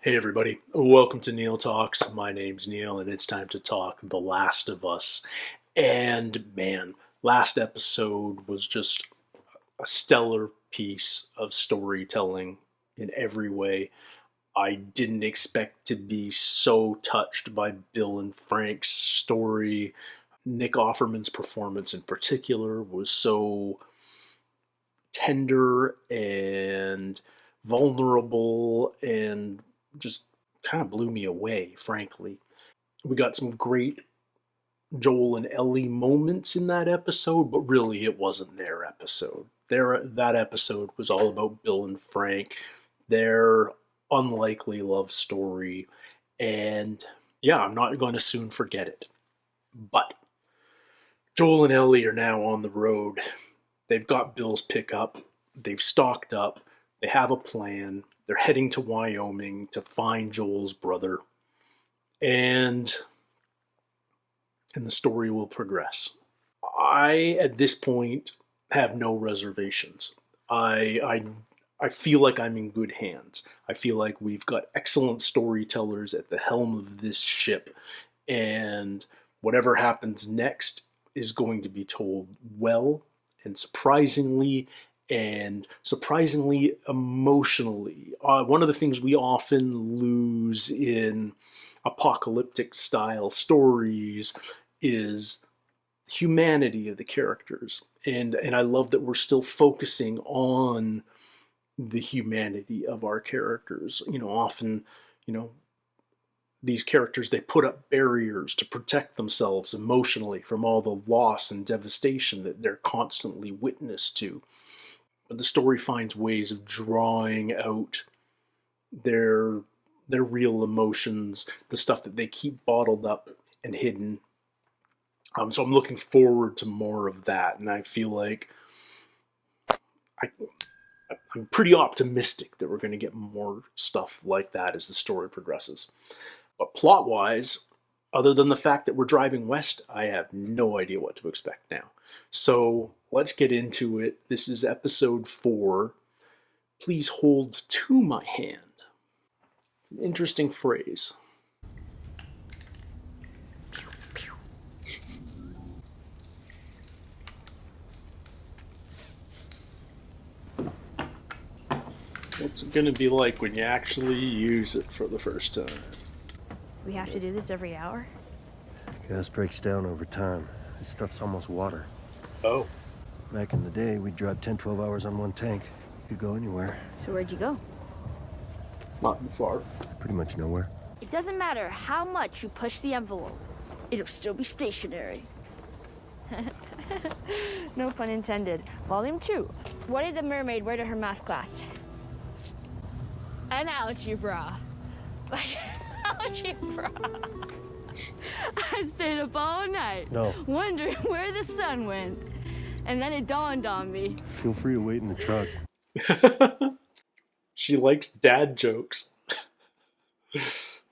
Hey everybody, welcome to Neil Talks. My name's Neil and it's time to talk The Last of Us. And man, last episode was just a stellar piece of storytelling in every way. I didn't expect to be so touched by Bill and Frank's story. Nick Offerman's performance in particular was so tender and vulnerable and just kind of blew me away, frankly. We got some great Joel and Ellie moments in that episode, but really it wasn't their episode. That episode was all about Bill and Frank, their unlikely love story, and yeah, I'm not going to soon forget it. But Joel and Ellie are now on the road. They've got Bill's pickup. They've stocked up. They have a plan. They're heading to Wyoming to find Joel's brother. And the story will progress. I, at this point, have no reservations. I feel like I'm in good hands. I feel like we've got excellent storytellers at the helm of this ship. And whatever happens next is going to be told well and surprisingly emotionally. One of the things we often lose in apocalyptic style stories is humanity of the characters. And I love that we're still focusing on the humanity of our characters. Often, these characters, they put up barriers to protect themselves emotionally from all the loss and devastation that they're constantly witness to. But the story finds ways of drawing out their real emotions, the stuff that they keep bottled up and hidden. So I'm looking forward to more of that, and I feel like I'm pretty optimistic that we're going to get more stuff like that as the story progresses. But plot-wise, other than the fact that we're driving west, I have no idea what to expect now. So let's get into it. This is episode 4. Please hold to my hand. It's an interesting phrase. What's it going to be like when you actually use it for the first time? We have to do this every hour? Gas breaks down over time. This stuff's almost water. Oh. Back in the day, we'd drive 10, 12 hours on one tank. You could go anywhere. So where'd you go? Not far. Pretty much nowhere. It doesn't matter how much you push the envelope. It'll still be stationary. No pun intended. Volume 2. What did the mermaid wear to her math class? An algebra. Like, algebra. I stayed up all night. No. Wondering where the sun went. And then it dawned on me. Feel free to wait in the truck. She likes dad jokes.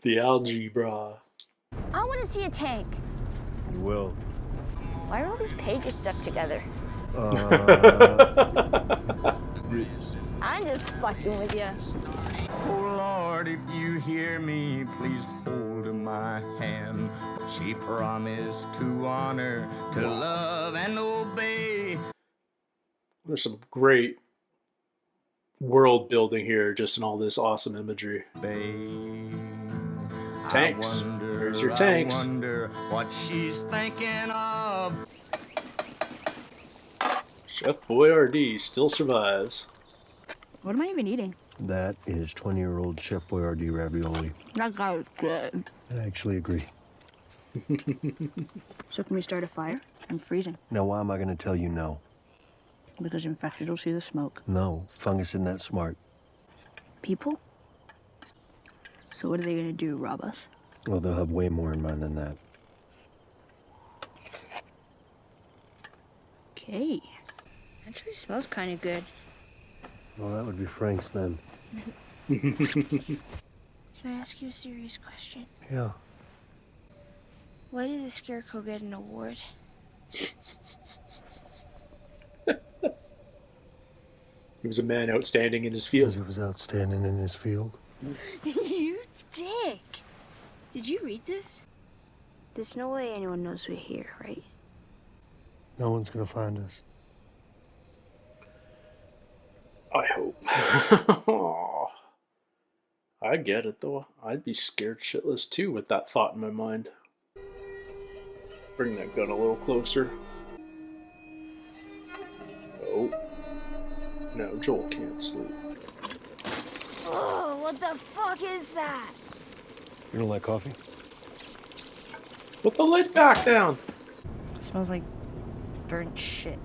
The algebra. I want to see a tank. You will. Why are all these pages stuck together? I'm just fucking with you. Oh Lord, if you hear me, please hold my hand. She promised to honor, to love and obey. There's some great world building here, just in all this awesome imagery. Tanks. There's your tanks. I wonder what she's thinking of. Chef Boyardee still survives. What am I even eating? That is 20-year-old Chef Boyardee ravioli. That guy was good. I actually agree. So can we start a fire? I'm freezing. Now, why am I going to tell you no? Because infected will see the smoke. No, fungus isn't that smart. People? So what are they gonna do, rob us? Well, they'll have way more in mind than that. Okay. Actually smells kind of good. Well, that would be Frank's then. Can I ask you a serious question? Yeah. Why did the Scarecrow get an award? He was a man outstanding in his field. Because he was outstanding in his field. You dick! Did you read this? There's no way anyone knows we're here, right? No one's gonna find us. I hope. Aw. I get it though. I'd be scared shitless too with that thought in my mind. Bring that gun a little closer. Oh. No, Joel can't sleep. Oh, what the fuck is that? You don't like coffee? Put the lid back down. It smells like burnt shit.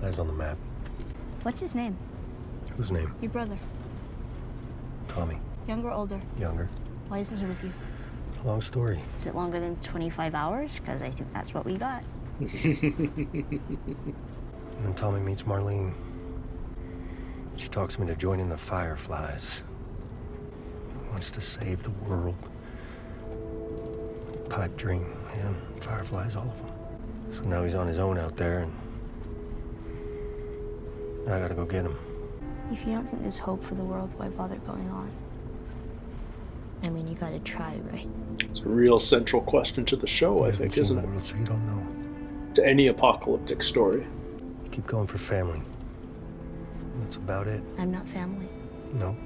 Eyes on the map. What's his name? Whose name? Your brother. Tommy. Younger or older? Younger. Why isn't he with you? Long story. Is it longer than 25 hours? Because I think that's what we got. And then Tommy meets Marlene. She talks me to joining the Fireflies. Wants to save the world. Pipe dream, him, Fireflies, all of them. So now he's on his own out there, and I gotta go get him. If you don't think there's hope for the world, why bother going on? I mean, you gotta try, right? It's a real central question to the show, I think, isn't it? World, so you don't know. To any apocalyptic story. You keep going for family. That's about it. I'm not family. No.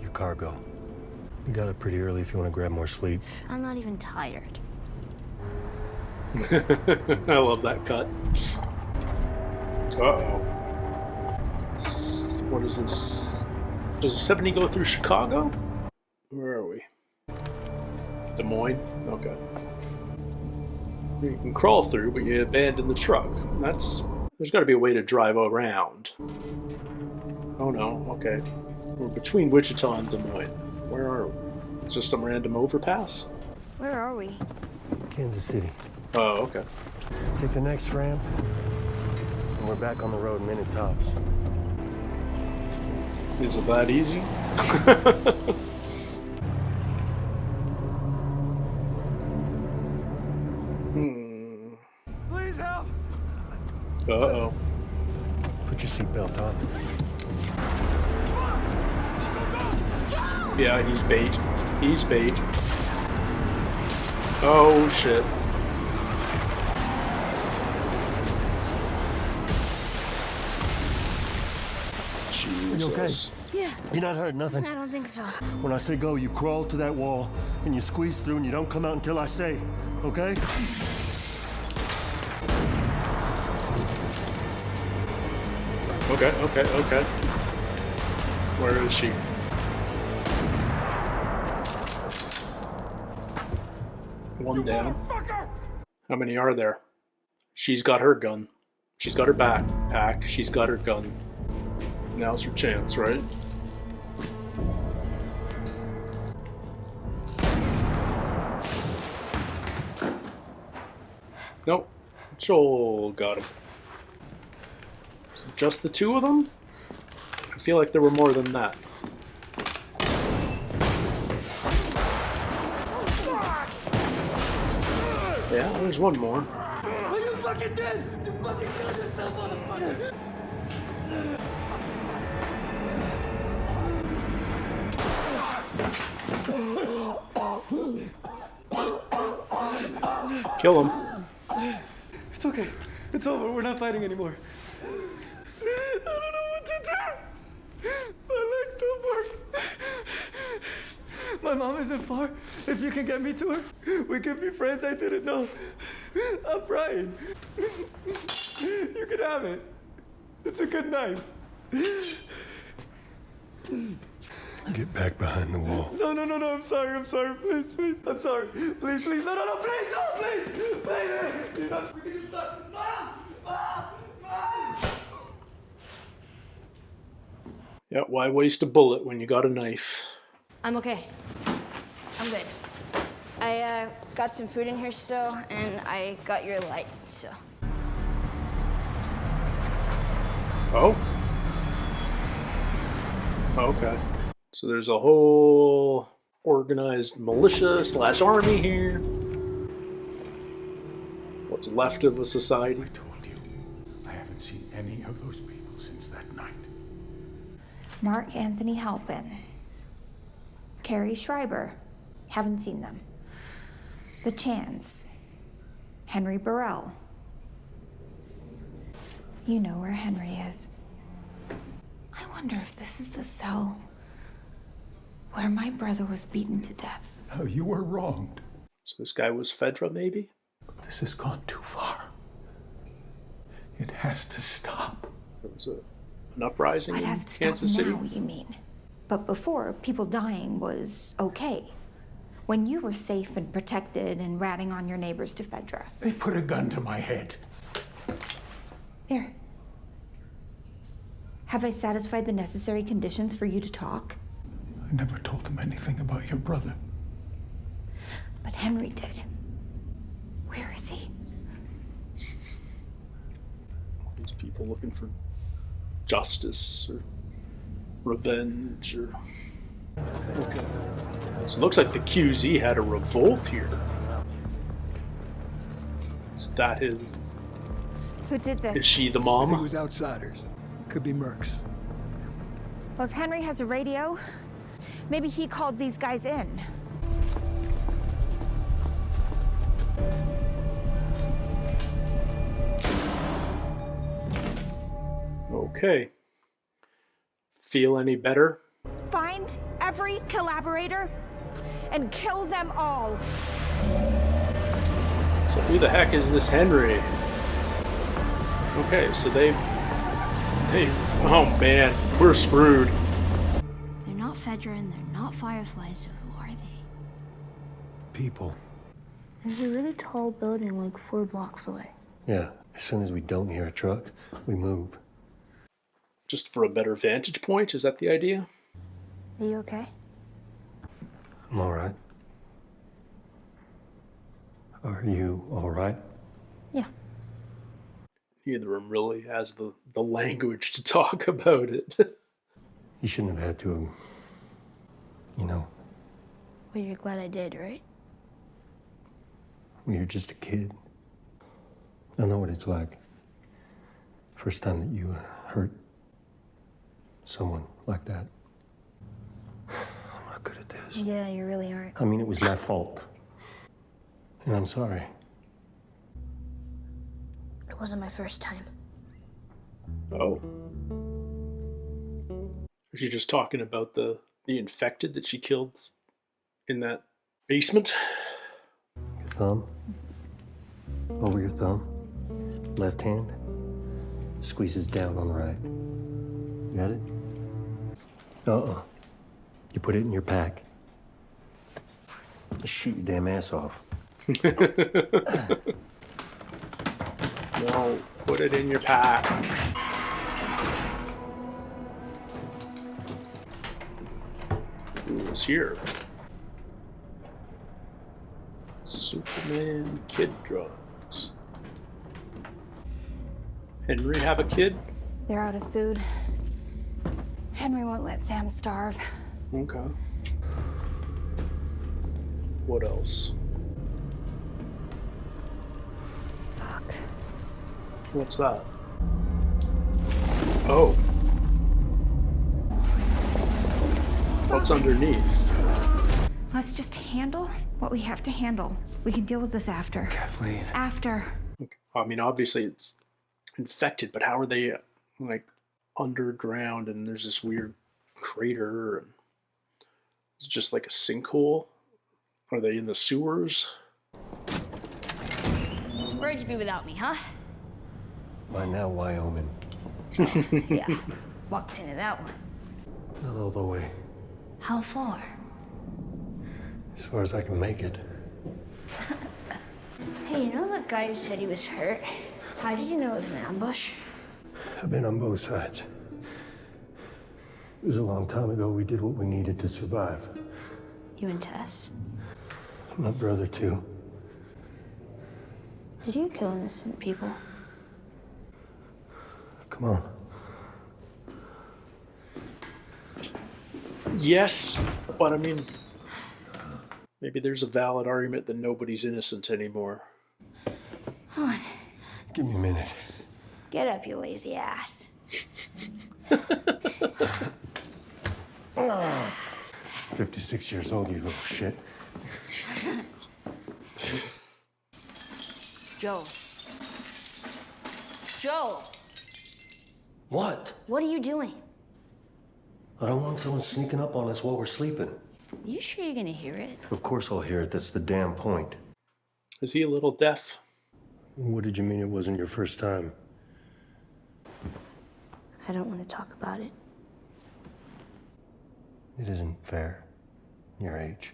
Your cargo. You got up pretty early if you want to grab more sleep. I'm not even tired. I love that cut. Uh-oh. What is this? Does the 70 go through Chicago? Where are we? Des Moines? Okay. You can crawl through, but you abandon the truck. There's got to be a way to drive around. Oh no, okay. We're between Wichita and Des Moines. Where are we? Is this some random overpass? Where are we? Kansas City. Oh, okay. Take the next ramp, and we're back on the road minute tops. Is it that easy? Please help! Uh-oh. Put your seatbelt on. Yeah, he's bait. He's bait. Oh, shit. Jesus. Yeah. You're not hurt, nothing. I don't think so. When I say go, you crawl to that wall, and you squeeze through, and you don't come out until I say, okay? Okay. Where is she? One down. How many are there? She's got her gun. She's got her backpack. She's got her gun. Now's her chance, right? Nope. Joel got him. Is it just the two of them? I feel like there were more than that. Yeah, there's one more. Are you fucking dead? You fucking killed yourself, motherfucker! Kill him. It's okay. It's over. We're not fighting anymore. I don't know what to do. My legs don't work. My mom isn't far. If you can get me to her, we can be friends. I didn't know. I'm Brian. You can have it. It's a good knife. Get back behind the wall. No. I'm sorry. Please. I'm sorry. Please. No. Please. No. Please. Please. We can just stop. Mom. Yeah, why waste a bullet when you got a knife? I'm okay. I'm good. I got some food in here still, and I got your light, so. Oh? Okay. So there's a whole organized militia / army here. What's left of the society. I told you, I haven't seen any of those people since that night. Mark Anthony Halpin. Carrie Schreiber. Haven't seen them. The Chans. Henry Burrell. You know where Henry is. I wonder if this is the cell where my brother was beaten to death. No, you were wronged. So this guy was Fedra, maybe? This has gone too far. It has to stop. There was an uprising It in has to stop Kansas City? now, you mean? But before, people dying was okay. When you were safe and protected and ratting on your neighbors to Fedra. They put a gun to my head. There. Have I satisfied the necessary conditions for you to talk? I never told them anything about your brother. But Henry did. Where is he? All these people looking for justice or revenge or... Okay. So it looks like the QZ had a revolt here. Is that his... Who did this? Is she the I mom? think it was outsiders. Could be mercs. Well, if Henry has a radio, maybe he called these guys in. Okay. Feel any better? Find every collaborator and kill them all. So who the heck is this Henry? Okay, so they, oh man, we're screwed. They're not Fedra and they're not Fireflies, so who are they? People. There's a really tall building like 4 blocks away. Yeah, as soon as we don't hear a truck, we move. Just for a better vantage point, is that the idea? Are you okay? I'm all right. Are you all right? Yeah. Neither of them really has the language to talk about it. You shouldn't have had to, you know, Well, you're glad I did, right? when you're just a kid. I know what it's like. First time that you hurt someone like that. I'm not good at this. Yeah, you really aren't. I mean, it was my fault. And I'm sorry. It wasn't my first time. Oh. Was she just talking about the infected that she killed in that basement? Your thumb. Over your thumb. Left hand. Squeezes down on the right. Got it? Uh-uh. You put it in your pack. Just shoot your damn ass off. No, put it in your pack. Who was here? Superman kid drugs. Henry have a kid? They're out of food. Henry won't let Sam starve. Okay. What else? Fuck. What's that? Oh. What's underneath? Let's just handle what we have to handle. We can deal with this after. Kathleen. After. Okay. I mean, obviously it's infected, but how are they, like, underground and there's this weird crater? And it's just like a sinkhole? Are they in the sewers? Where'd you be without me, huh? By now, Wyoming. Yeah. Walked into that one. Not all the way. How far? As far as I can make it. Hey, you know that guy who said he was hurt? How did you know it was an ambush? I've been on both sides. It was a long time ago. We did what we needed to survive. You and Tess? My brother, too. Did you kill innocent people? Come on. Yes, but I mean, maybe there's a valid argument that nobody's innocent anymore. Come on. Give me a minute. Get up, you lazy ass. 56 years old, you little shit. Joel. Joel! What? What are you doing? I don't want someone sneaking up on us while we're sleeping. You sure you're gonna hear it? Of course I'll hear it. That's the damn point. Is he a little deaf? What did you mean it wasn't your first time? I don't want to talk about it. It isn't fair. Your age.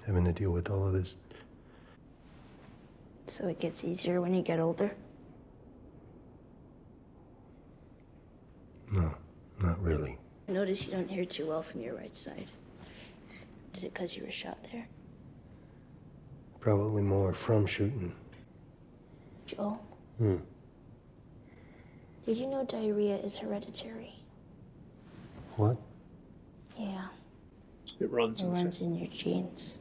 Having to deal with all of this. So it gets easier when you get older? No, not really. I notice you don't hear too well from your right side. Is it because you were shot there? Probably more from shooting. Joel, Hmm. did you know diarrhea is hereditary? What? Yeah, It runs it in the runs in your genes.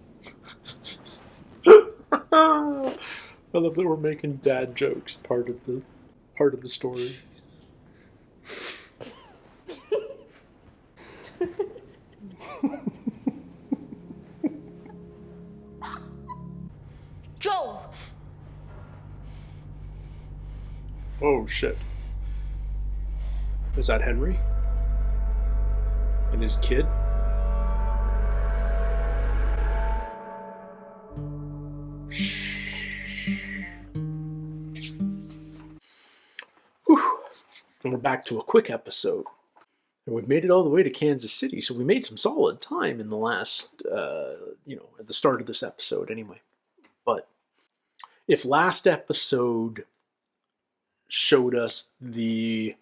I love that we're making dad jokes part of the story. Joel! Oh shit. Is that Henry? And his kid? Whew. And we're back to a quick episode. And we've made it all the way to Kansas City, so we made some solid time in the last, at the start of this episode anyway. But if last episode showed us the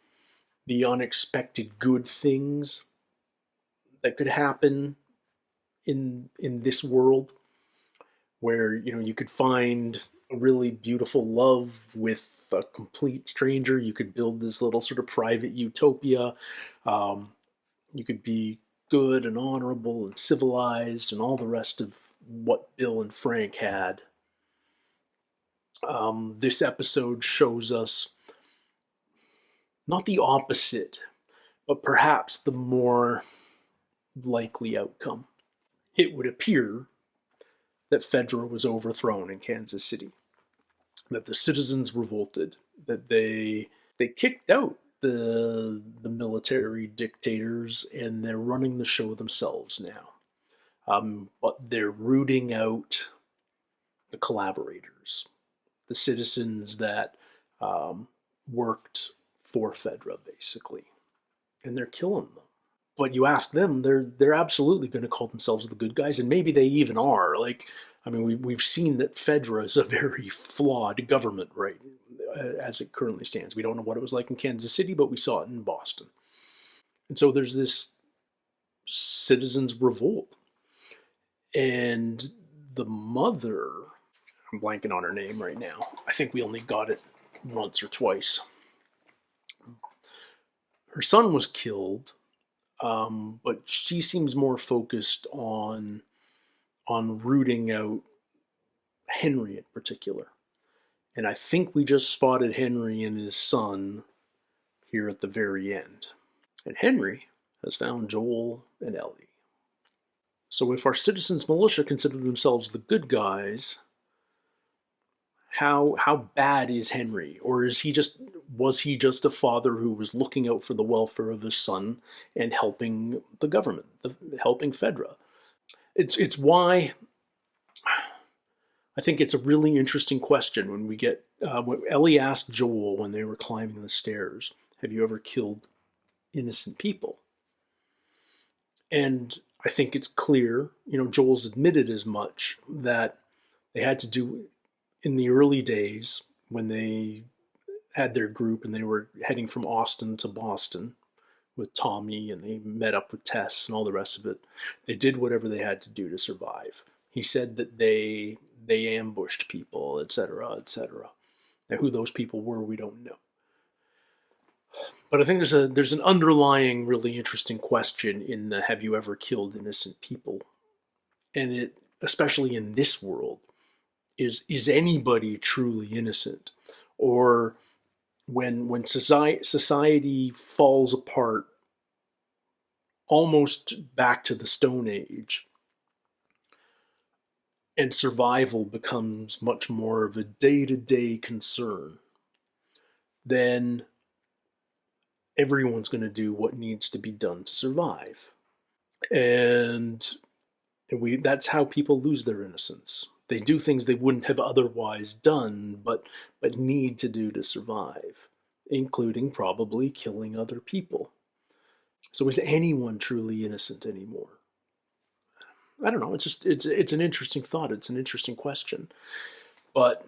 unexpected good things that could happen in this world, where you could find a really beautiful love with a complete stranger, you could build this little sort of private utopia, you could be good and honorable and civilized and all the rest of what Bill and Frank had. This episode shows us not the opposite, but perhaps the more likely outcome. It would appear that Fedra was overthrown in Kansas City, that the citizens revolted, that they kicked out the military dictators, and they're running the show themselves now. But they're rooting out the collaborators, the citizens that worked for Fedra, basically, and they're killing them. But you ask them, they're absolutely going to call themselves the good guys, and maybe they even are. We've seen that Fedra is a very flawed government, right, as it currently stands. We don't know what it was like in Kansas City, but we saw it in Boston. And so there's this citizens' revolt. And the mother, I'm blanking on her name right now. I think we only got it once or twice. Her son was killed, but she seems more focused on rooting out Henry in particular. And I think we just spotted Henry and his son here at the very end. And Henry has found Joel and Ellie. So if our citizens militia consider themselves the good guys, how bad is Henry? Or was he just a father who was looking out for the welfare of his son and helping the government, helping Fedra? It's why I think it's a really interesting question when we get when Ellie asked Joel when they were climbing the stairs, "Have you ever killed innocent people?" And I think it's clear, Joel's admitted as much, that they had to do in the early days when they had their group and they were heading from Austin to Boston with Tommy, and they met up with Tess and all the rest of it. They did whatever they had to do to survive. He said that they ambushed people, etc., etc. Now, who those people were, we don't know. But I think there's an underlying, really interesting question in the "Have you ever killed innocent people?" And it, especially in this world, is anybody truly innocent? Or when society falls apart almost back to the Stone Age, and survival becomes much more of a day-to-day concern, then everyone's going to do what needs to be done to survive. And that's how people lose their innocence. They do things they wouldn't have otherwise done, but need to do to survive, including probably killing other people. So is anyone truly innocent anymore? I don't know. It's an interesting thought. It's an interesting question. But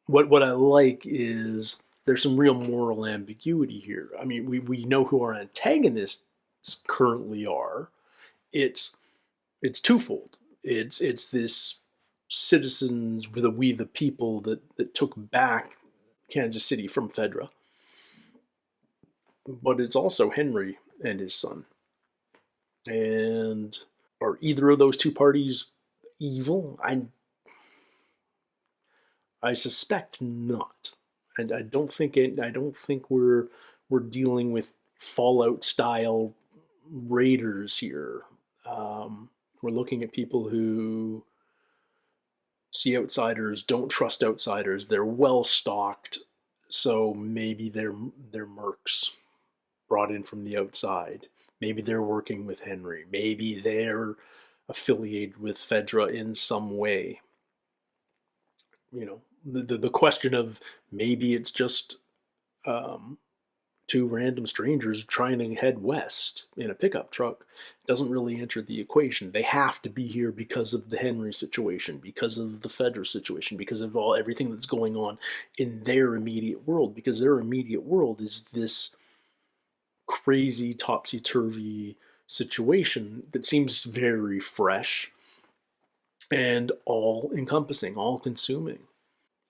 what I like is there's some real moral ambiguity here. I mean, we know who our antagonists currently are. It's twofold. It's this citizens with we the people that took back Kansas City from Fedra. But it's also Henry and his son. And are either of those two parties evil? I suspect not. And I don't think we're dealing with Fallout style raiders here. We're looking at people who see outsiders, don't trust outsiders. They're well stocked, so maybe they're mercs brought in from the outside. Maybe they're working with Henry. Maybe they're affiliated with Fedra in some way. You know, the question of maybe it's just two random strangers trying to head west in a pickup truck doesn't really enter the equation. They have to be here because of the Henry situation, because of the Fedra situation, because of everything that's going on in their immediate world, because their immediate world is this crazy topsy-turvy situation that seems very fresh and all-encompassing, all-consuming.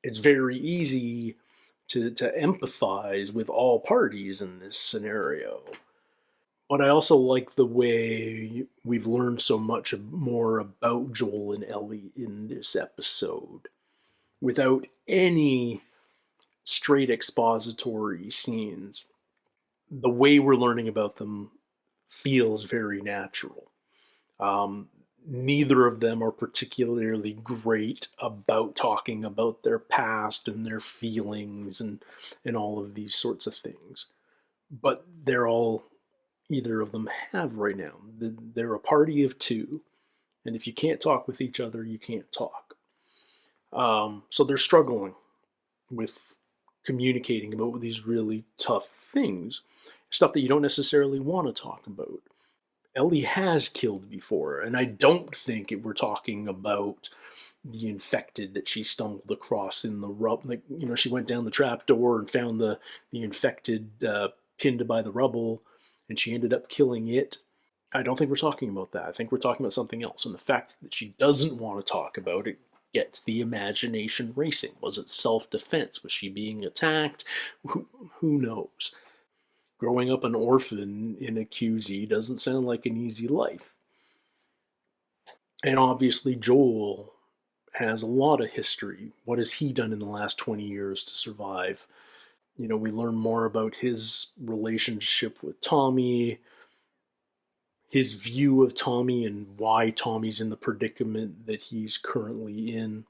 It's very easy to empathize with all parties in this scenario. But I also like the way we've learned so much more about Joel and Ellie in this episode without any straight expository scenes. The way we're learning about them feels very natural. Neither of them are particularly great about talking about their past and their feelings and all of these sorts of things. But either of them have right now. They're a party of two, and if you can't talk with each other, you can't talk. So they're struggling with communicating about these really tough things, stuff that you don't necessarily want to talk about. Ellie has killed before, and I don't think we're talking about the infected that she stumbled across in the rubble. Like, you know, she went down the trapdoor and found the infected pinned by the rubble, and she ended up killing it. I don't think we're talking about that. I think we're talking about something else, and the fact that she doesn't want to talk about it gets the imagination racing. Was it self-defense? Was she being attacked? Who knows? Growing up an orphan in a QZ doesn't sound like an easy life. And obviously Joel has a lot of history. What has he done in the last 20 years to survive? You know, we learn more about his relationship with Tommy, his view of Tommy and why Tommy's in the predicament that he's currently in.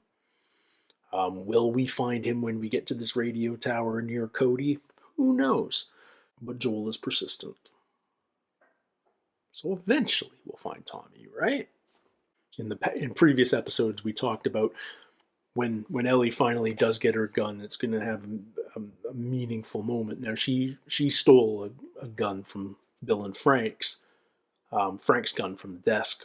Will we find him when we get to this radio tower near Cody? Who knows? But Joel is persistent. So eventually we'll find Tommy, right? In previous episodes, we talked about when Ellie finally does get her gun, it's going to have a meaningful moment. Now, she stole a gun from Bill and Frank's gun from the desk.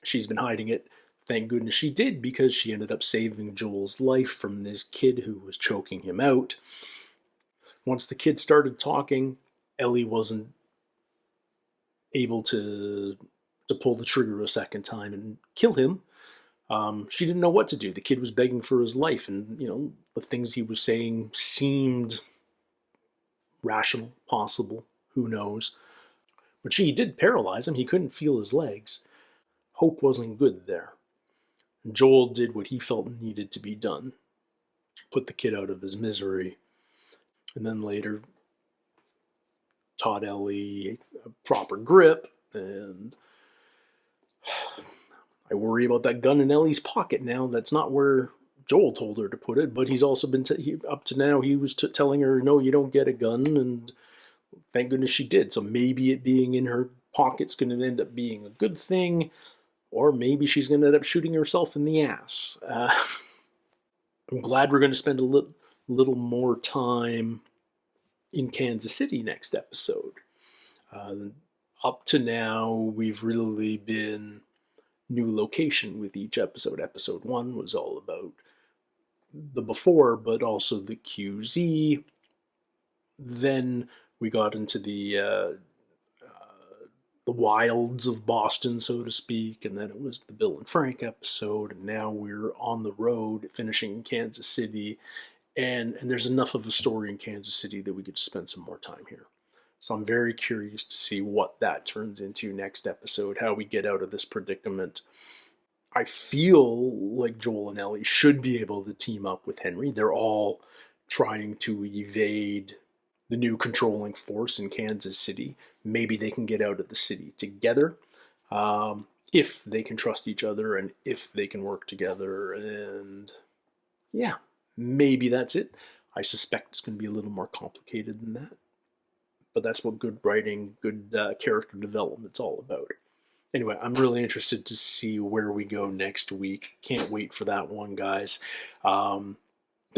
She's been hiding it. Thank goodness she did, because she ended up saving Joel's life from this kid who was choking him out. Once the kid started talking, Ellie wasn't able to pull the trigger a second time and kill him. She didn't know what to do. The kid was begging for his life, and you know, the things he was saying seemed rational, possible, who knows. But she did paralyze him. He couldn't feel his legs. Hope wasn't good there. Joel did what he felt needed to be done. Put the kid out of his misery. And then later taught Ellie a proper grip And I worry about that gun in Ellie's pocket now. That's not where Joel told her to put it, but he's also been, up to now, he was telling her, no, you don't get a gun, and thank goodness she did. So maybe it being in her pocket's going to end up being a good thing, or maybe she's going to end up shooting herself in the ass. I'm glad we're going to spend a little more time in Kansas City next episode. Up to now, we've really been new location with each episode. Episode 1 was all about the before, but also the QZ. Then we got into the wilds of Boston, so to speak, and then it was the Bill and Frank episode, and now we're on the road finishing in Kansas City, and there's enough of a story in Kansas City that we could spend some more time here. So I'm very curious to see what that turns into next episode, how we get out of this predicament. I feel like Joel and Ellie should be able to team up with Henry. They're all trying to evade the new controlling force in Kansas City. Maybe they can get out of the city together, if they can trust each other and if they can work together. And yeah, maybe that's it. I suspect it's going to be a little more complicated than that. But that's what good writing, good character development's all about. Anyway, I'm really interested to see where we go next week. Can't wait for that one, guys. Don't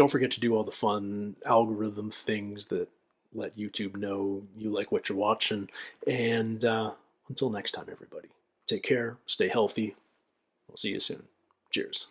forget to do all the fun algorithm things that let YouTube know you like what you're watching. And until next time, everybody, take care, stay healthy. We'll see you soon. Cheers.